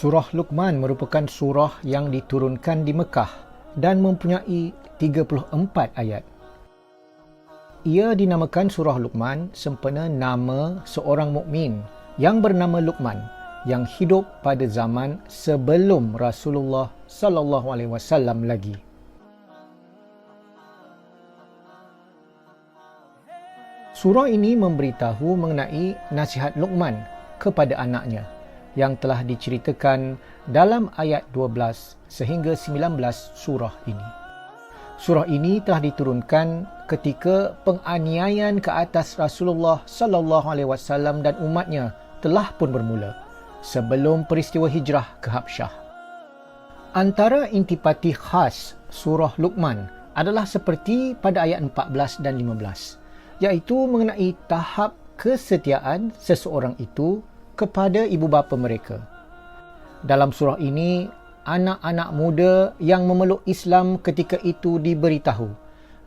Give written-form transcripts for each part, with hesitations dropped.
Surah Luqman merupakan surah yang diturunkan di Mekah dan mempunyai 34 ayat. Ia dinamakan Surah Luqman sempena nama seorang mukmin yang bernama Luqman yang hidup pada zaman sebelum Rasulullah sallallahu alaihi wasallam lagi. Surah ini memberitahu mengenai nasihat Luqman kepada anaknya yang telah diceritakan dalam ayat 12 sehingga 19 surah ini. Surah ini telah diturunkan ketika penganiayaan ke atas Rasulullah sallallahu alaihi wasallam dan umatnya telah pun bermula sebelum peristiwa hijrah ke Habsyah. Antara intipati khas surah Luqman adalah seperti pada ayat 14 dan 15, iaitu mengenai tahap kesetiaan seseorang itu kepada ibu bapa mereka. Dalam surah ini, anak-anak muda yang memeluk Islam ketika itu diberitahu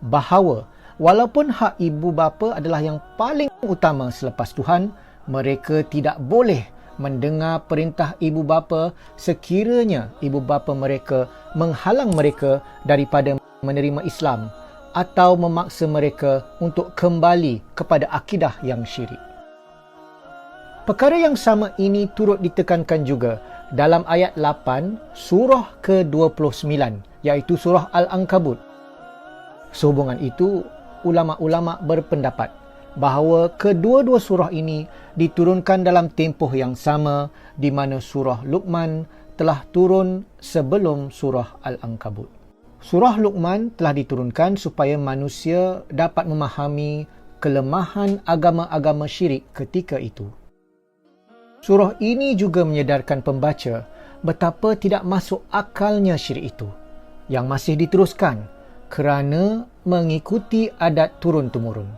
bahawa walaupun hak ibu bapa adalah yang paling utama selepas Tuhan, mereka tidak boleh mendengar perintah ibu bapa sekiranya ibu bapa mereka menghalang mereka daripada menerima Islam atau memaksa mereka untuk kembali kepada akidah yang syirik. Perkara yang sama ini turut ditekankan juga dalam ayat 8 surah ke-29, iaitu surah Al-Ankabut. Sehubungan itu, ulama-ulama berpendapat bahawa kedua-dua surah ini diturunkan dalam tempoh yang sama, di mana surah Luqman telah turun sebelum surah Al-Ankabut. Surah Luqman telah diturunkan supaya manusia dapat memahami kelemahan agama-agama syirik ketika itu. Surah ini juga menyedarkan pembaca betapa tidak masuk akalnya syirik itu yang masih diteruskan kerana mengikuti adat turun-temurun.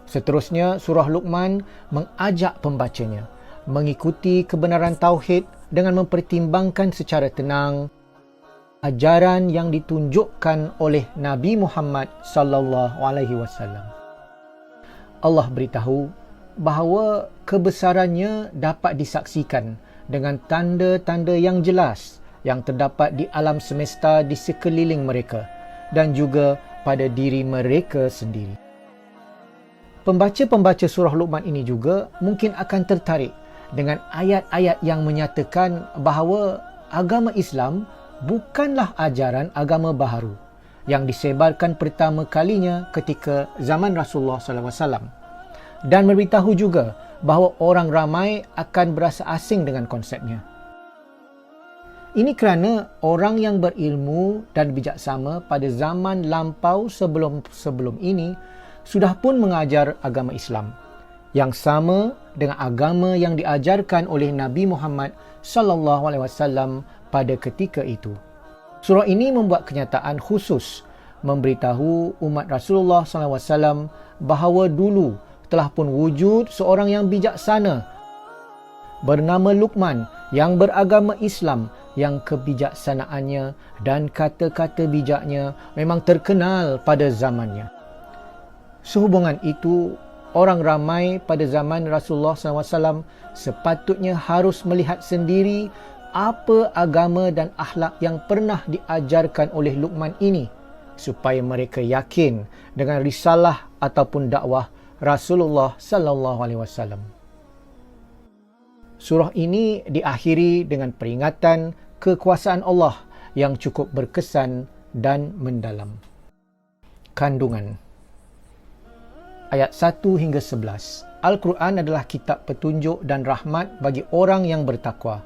Seterusnya, surah Luqman mengajak pembacanya mengikuti kebenaran tauhid dengan mempertimbangkan secara tenang ajaran yang ditunjukkan oleh Nabi Muhammad sallallahu alaihi wasallam. Allah beritahu bahawa kebesarannya dapat disaksikan dengan tanda-tanda yang jelas yang terdapat di alam semesta di sekeliling mereka dan juga pada diri mereka sendiri. Pembaca-pembaca surah Luqman ini juga mungkin akan tertarik dengan ayat-ayat yang menyatakan bahawa agama Islam bukanlah ajaran agama baharu yang disebarkan pertama kalinya ketika zaman Rasulullah sallallahu alaihi wasallam, dan memberitahu juga bahawa orang ramai akan berasa asing dengan konsepnya. Ini kerana orang yang berilmu dan bijaksana pada zaman lampau sebelum ini sudah pun mengajar agama Islam yang sama dengan agama yang diajarkan oleh Nabi Muhammad sallallahu alaihi wasallam pada ketika itu. Surah ini membuat kenyataan khusus memberitahu umat Rasulullah sallallahu alaihi wasallam bahawa dulu telah pun wujud seorang yang bijaksana bernama Luqman yang beragama Islam yang kebijaksanaannya dan kata-kata bijaknya memang terkenal pada zamannya. Sehubungan itu, orang ramai pada zaman Rasulullah SAW sepatutnya harus melihat sendiri apa agama dan akhlak yang pernah diajarkan oleh Luqman ini supaya mereka yakin dengan risalah ataupun dakwah Rasulullah sallallahu alaihi wasallam. Surah ini diakhiri dengan peringatan kekuasaan Allah yang cukup berkesan dan mendalam. Kandungan ayat 1 hingga 11. Al-Quran adalah kitab petunjuk dan rahmat bagi orang yang bertakwa.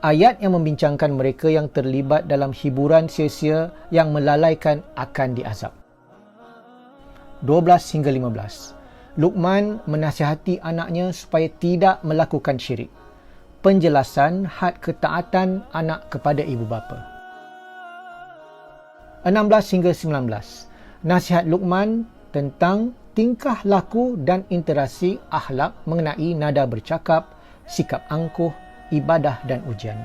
Ayat yang membincangkan mereka yang terlibat dalam hiburan sia-sia yang melalaikan akan diazab. 12 hingga 15. Luqman menasihati anaknya supaya tidak melakukan syirik. Penjelasan had ketaatan anak kepada ibu bapa. 16 hingga 19. Nasihat Luqman tentang tingkah laku dan interaksi akhlak mengenai nada bercakap, sikap angkuh, ibadah dan ujian.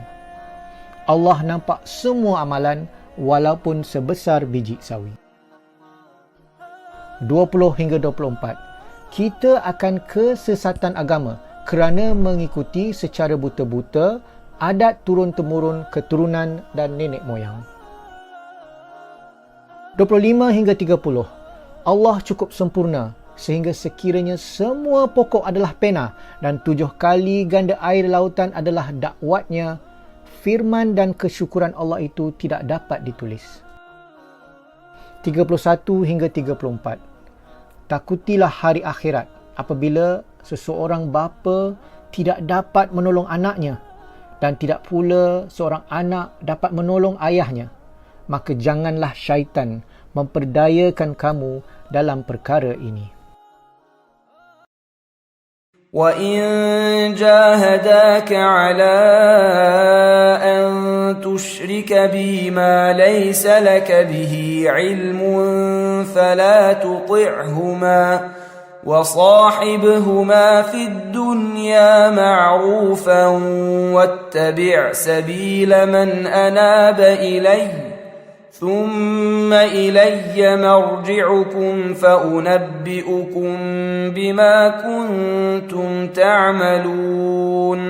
Allah nampak semua amalan walaupun sebesar biji sawi. 20 hingga 24. Kita akan kesesatan agama kerana mengikuti secara buta-buta adat turun-temurun keturunan dan nenek moyang. 25 hingga 30. Allah cukup sempurna sehingga sekiranya semua pokok adalah pena dan 7 kali ganda air lautan adalah dakwatnya, firman dan kesyukuran Allah itu tidak dapat ditulis. 31 hingga 34. Takutilah hari akhirat apabila seseorang bapa tidak dapat menolong anaknya dan tidak pula seorang anak dapat menolong ayahnya, maka janganlah syaitan memperdayakan kamu dalam perkara ini. وَإِن جَاهَدَاكَ عَلَىٰ أَن تُشْرِكَ بِي مَا لَيْسَ لَكَ بِهِ عِلْمٌ فَلَا تُطِعْهُمَا وَصَاحِبْهُمَا فِي الدُّنْيَا مَعْرُوفًا وَاتَّبِعْ سَبِيلَ مَنْ أَنَابَ إِلَيَّ ثُمَّ إِلَيَّ مَرْجِعُكُمْ فَأُنَبِّئُكُم بِمَا كُنتُمْ تَعْمَلُونَ